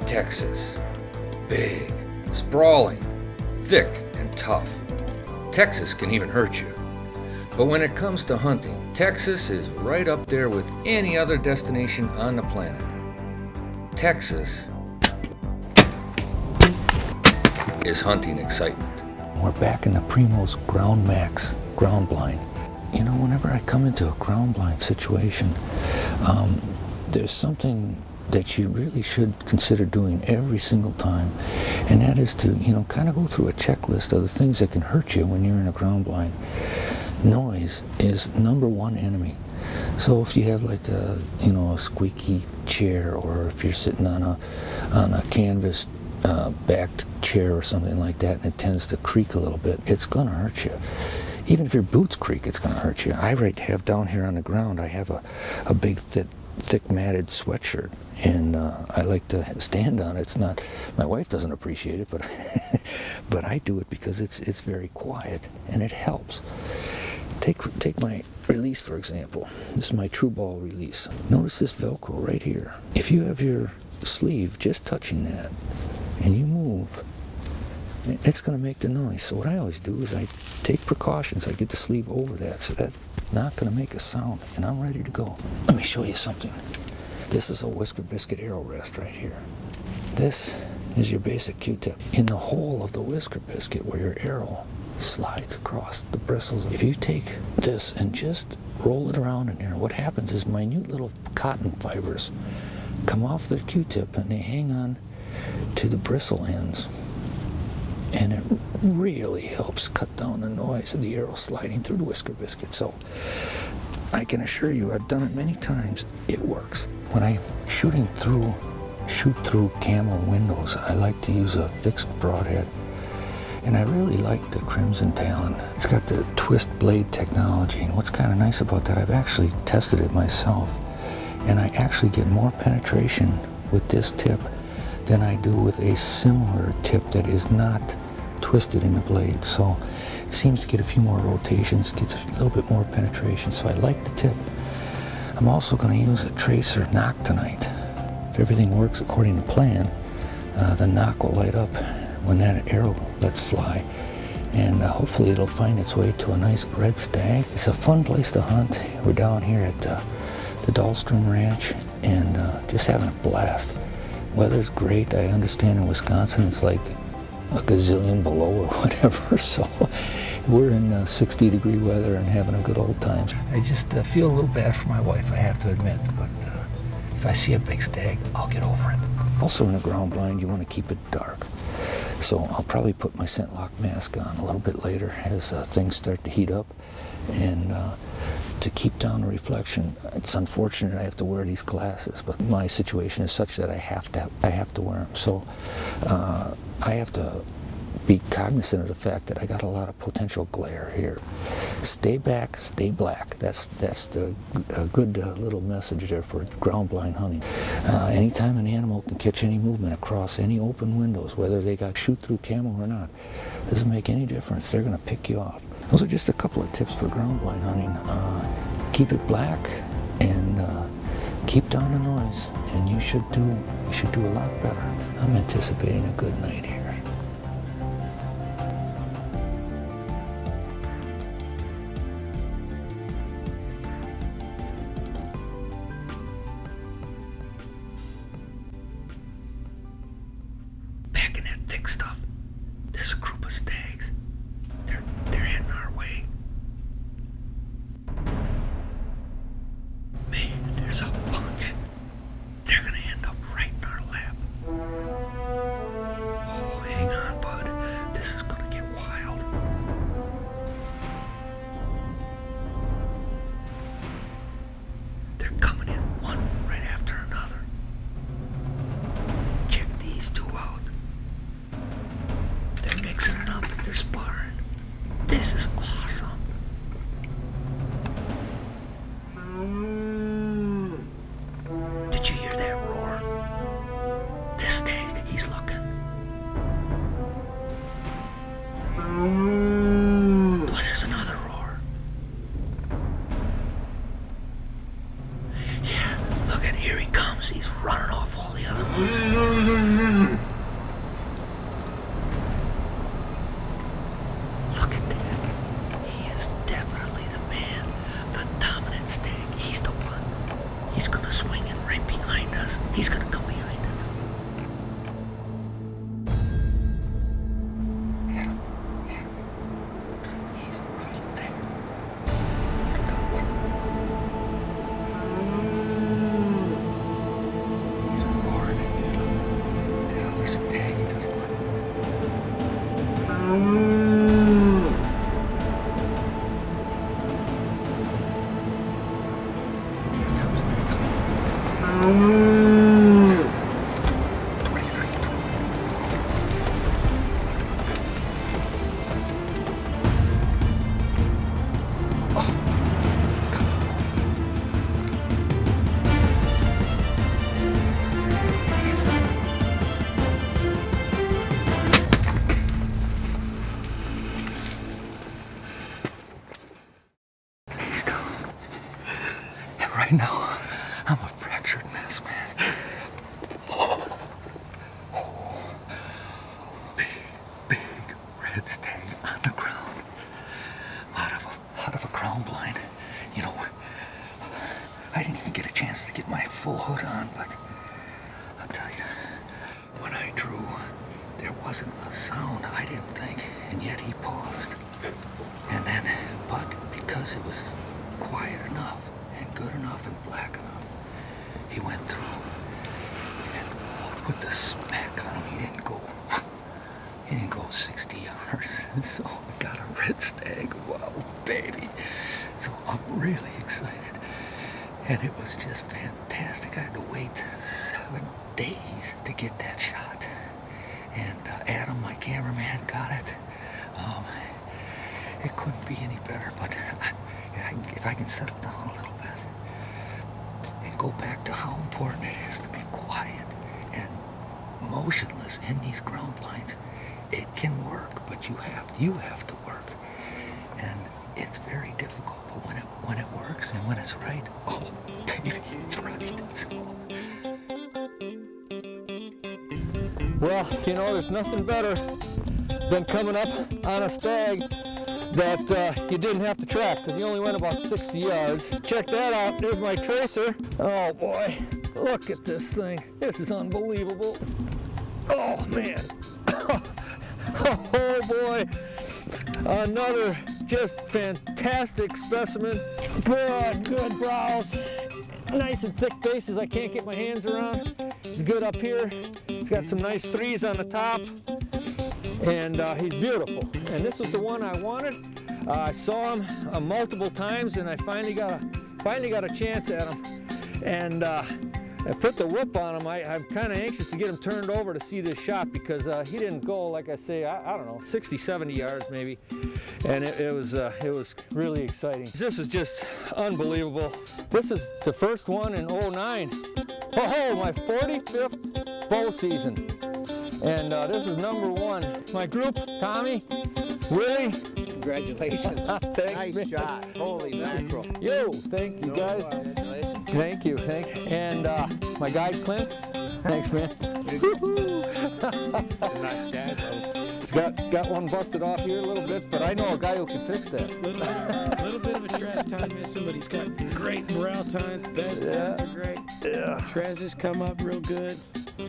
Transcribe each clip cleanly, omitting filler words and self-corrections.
Texas. Big, sprawling, thick, and tough. Texas can even hurt you. But when it comes to hunting, Texas is right up there with any other destination on the planet. Texas is hunting excitement. We're back in the Primo's Ground Max ground blind. You know, whenever I come into a ground blind situation, there's something that you really should consider doing every single time, and that is to, kind of go through a checklist of the things that can hurt you when you're in a ground blind. Noise is number one enemy. So if you have like a squeaky chair, or if you're sitting on a canvas backed chair or something like that, and it tends to creak a little bit, it's gonna hurt you. Even if your boots creak, it's gonna hurt you. I have down here on the ground, I have a big thick matted sweatshirt, and I like to stand on it. It's not, my wife doesn't appreciate it, but but I do it because it's very quiet and it helps. Take my release, for example. This is my True Ball release. Notice this Velcro right here. If you have your sleeve just touching that and you move, it's going to make the noise. So what I always do is I take precautions. I get the sleeve over that so that's not going to make a sound, and I'm ready to go. Let me show you something. This is a Whisker Biscuit arrow rest right here. This is your basic Q-tip. In the hole of the Whisker Biscuit where your arrow slides across the bristles, if you take this and just roll it around in there, what happens is minute little cotton fibers come off the Q-tip and they hang on to the bristle ends, and it really helps cut down the noise of the arrow sliding through the Whisker Biscuit. So I can assure you, I've done it many times, it works. When I'm shoot through camo windows, I like to use a fixed broadhead. And I really like the Crimson Talon. It's got the twist blade technology, and what's kind of nice about that, I've actually tested it myself, and I actually get more penetration with this tip than I do with a similar tip that is not twisted in the blade. So it seems to get a few more rotations, gets a little bit more penetration, so I like the tip. I'm also going to use a tracer knock tonight. If everything works according to plan, the knock will light up when that arrow lets fly, and hopefully it'll find its way to a nice red stag. It's a fun place to hunt. We're down here at the Dahlstrom Ranch, and just having a blast. Weather's great. I understand in Wisconsin it's like a gazillion below or whatever, so we're in 60-degree weather and having a good old time. I just feel a little bad for my wife, I have to admit, but if I see a big stag, I'll get over it. Also in a ground blind, you want to keep it dark. So I'll probably put my scent lock mask on a little bit later as things start to heat up, and to keep down the reflection. It's unfortunate I have to wear these glasses, but my situation is such that I have to wear them. So I have to be cognizant of the fact that I got a lot of potential glare here. Stay back, stay black. That's a good little message there for ground blind hunting. Anytime an animal can catch any movement across any open windows, whether they got shoot through camo or not, doesn't make any difference. They're going to pick you off. Those are just a couple of tips for ground blind hunting. Keep it black and keep down the noise, and you should do a lot better. I'm anticipating a good night here. Back in that thick stuff, there's a group of stags. They're heading our way. Man, there's a bunch. They're gonna end up right in our lap. Oh, hang on, bud. This is gonna get wild. They're coming in one right after another. Check these two out. They're mixing it up. They're sparring. This is awesome. off all the other ones. Look at that. He is definitely the man, the dominant stag. He's the one. He's gonna swing in right behind us. He's gonna come behind us. He's right there. He's roaring at that other stag. He doesn't like it. He's down. And right now, I'm a fractured mess, man. Big red stag on the ground. Out of a ground blind. You know, I didn't even get a chance to get my full hood on, but I'll tell you, when I drew, there wasn't a sound, I didn't think, and yet he paused. And then, but because it was quiet enough and good enough and black enough, he went through and put the smack on him. He didn't go 60 yards. So I got a red stag. Wow, baby. So I'm really excited. And it was just fantastic. I had to wait 7 days to get that shot. And Adam, my cameraman, got it. It couldn't be any better, but if I can settle down a little bit and go back to how important it is to be quiet and motionless in these ground blinds, it can work, but you have to work. And it's very difficult, but when it works and when it's right, oh, baby, it's right. Well, you know, there's nothing better than coming up on a stag that you didn't have to track, because you only went about 60 yards. Check that out. There's my tracer. Oh boy, look at this thing. This is unbelievable. Oh man. Oh boy. Another just fantastic specimen. Good brows. Nice and thick bases I can't get my hands around. He's good up here. He's got some nice threes on the top. And he's beautiful. And this was the one I wanted. I saw him multiple times, and I finally got a chance at him. And I put the whip on him. I'm kind of anxious to get him turned over to see this shot, because he didn't go, like I say, I don't know, 60, 70 yards maybe. And it was really exciting. This is just unbelievable. This is the first one in '09. Oh, my 45th bow season. And this is #1. My group, Tommy, Willie. Congratulations. Thanks, nice shot. Holy mackerel. Yo, thank you guys. Congratulations. Thank you. And my guy, Clint. Thanks, man. Nice stag, bro. He's got one busted off here a little bit, but I know a guy who can fix that. Little bit of a trash time missing, but he's got great morale tines. Best tines are great. Yeah. Trezes come up real good.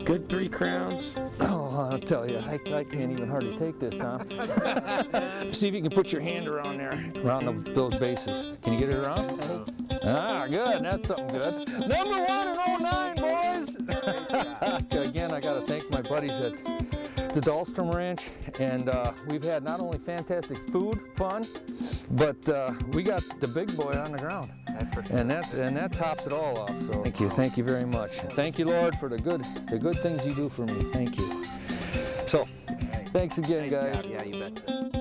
Good 3 crowns. Oh, I'll tell you, I can't even hardly take this, Tom. See if you can put your hand around there, around those bases. Can you get it around? Ah, good. That's something good. #1 in '09, boys. Again, I got to thank my buddies at the Dahlstrom Ranch, and we've had not only fantastic food, fun, but we got the big boy on the ground. And that tops it all off. So thank you very much. Thank you, Lord, for the good things you do for me. Thank you. So, thanks again, guys. Yeah, you bet.